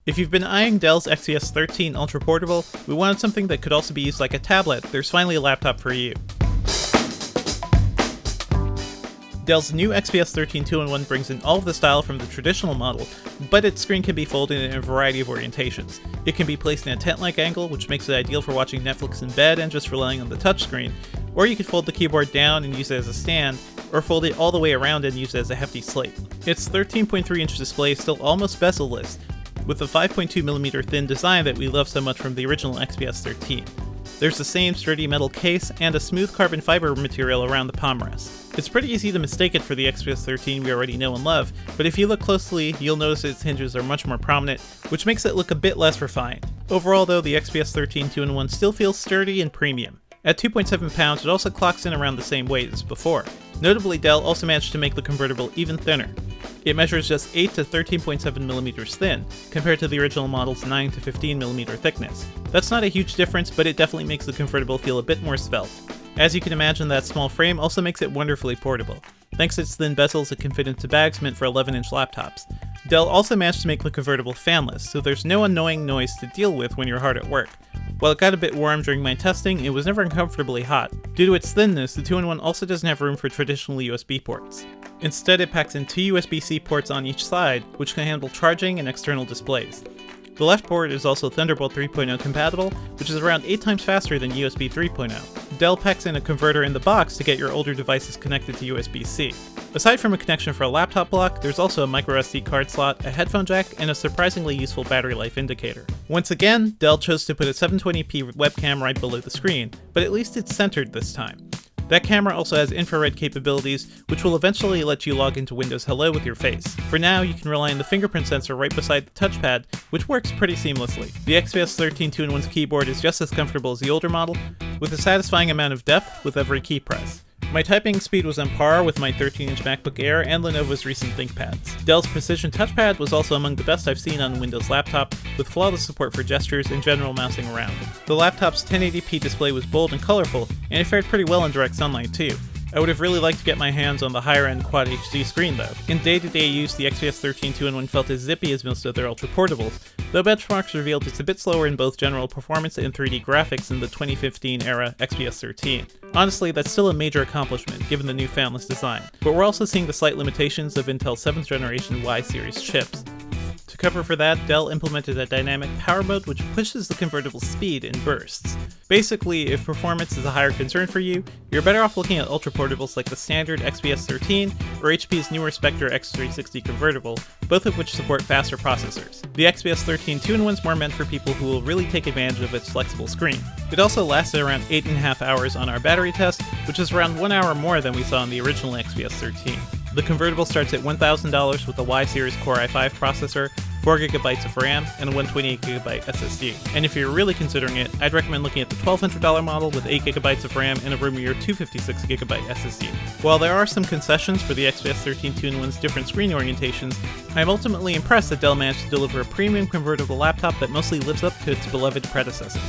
If you've been eyeing Dell's XPS 13 Ultra Portable, we wanted something that could also be used like a tablet. There's finally a laptop for you. Dell's new XPS 13 2-in-1 brings in all of the style from the traditional model, but its screen can be folded in a variety of orientations. It can be placed in a tent-like angle, which makes it ideal for watching Netflix in bed and just relying on the touchscreen, or you could fold the keyboard down and use it as a stand, or fold it all the way around and use it as a hefty slate. Its 13.3-inch display is still almost bezel-less, with the 5.2mm thin design that we love so much from the original XPS 13. There's the same sturdy metal case and a smooth carbon fiber material around the palm rest. It's pretty easy to mistake it for the XPS 13 we already know and love, but if you look closely, you'll notice its hinges are much more prominent, which makes it look a bit less refined. Overall though, the XPS 13 2-in-1 still feels sturdy and premium. At 2.7 pounds, it also clocks in around the same weight as before. Notably, Dell also managed to make the convertible even thinner. It measures just 8 to 13.7mm thin, compared to the original model's 9 to 15mm thickness. That's not a huge difference, but it definitely makes the convertible feel a bit more svelte. As you can imagine, that small frame also makes it wonderfully portable. Thanks to its thin bezels, it can fit into bags meant for 11-inch laptops. Dell also managed to make the convertible fanless, so there's no annoying noise to deal with when you're hard at work. While it got a bit warm during my testing, it was never uncomfortably hot. Due to its thinness, the 2-in-1 also doesn't have room for traditional USB ports. Instead, it packs in 2 USB-C ports on each side, which can handle charging and external displays. The left port is also Thunderbolt 3.0 compatible, which is around 8 times faster than USB 3.0. Dell packs in a converter in the box to get your older devices connected to USB-C. Aside from a connection for a laptop block, there's also a microSD card slot, a headphone jack, and a surprisingly useful battery life indicator. Once again, Dell chose to put a 720p webcam right below the screen, but at least it's centered this time. That camera also has infrared capabilities, which will eventually let you log into Windows Hello with your face. For now, you can rely on the fingerprint sensor right beside the touchpad, which works pretty seamlessly. The XPS 13 2-in-1's keyboard is just as comfortable as the older model, with a satisfying amount of depth with every key press. My typing speed was on par with my 13-inch MacBook Air and Lenovo's recent ThinkPads. Dell's Precision Touchpad was also among the best I've seen on a Windows laptop, with flawless support for gestures and general mousing around. The laptop's 1080p display was bold and colorful, and it fared pretty well in direct sunlight too. I would have really liked to get my hands on the higher-end Quad HD screen though. In day-to-day use, the XPS 13 2-in-1 felt as zippy as most of their Ultra Portables, though benchmarks revealed it's a bit slower in both general performance and 3D graphics than the 2015-era XPS 13. Honestly, that's still a major accomplishment, given the new fanless design, but we're also seeing the slight limitations of Intel's 7th generation Y-series chips. To cover for that, Dell implemented a dynamic power mode which pushes the convertible's speed in bursts. Basically, if performance is a higher concern for you, you're better off looking at ultra portables like the standard XPS 13 or HP's newer Spectre X360 convertible, both of which support faster processors. The XPS 13 2-in-1 is more meant for people who will really take advantage of its flexible screen. It also lasted around 8.5 hours on our battery test, which is around 1 hour more than we saw in the original XPS 13. The convertible starts at $1,000 with a Y-series Core i5 processor, 4GB of RAM, and a 128GB SSD. And if you're really considering it, I'd recommend looking at the $1,200 model with 8GB of RAM and a roomier 256GB SSD. While there are some concessions for the XPS 13 2-in-1's different screen orientations, I'm ultimately impressed that Dell managed to deliver a premium convertible laptop that mostly lives up to its beloved predecessor.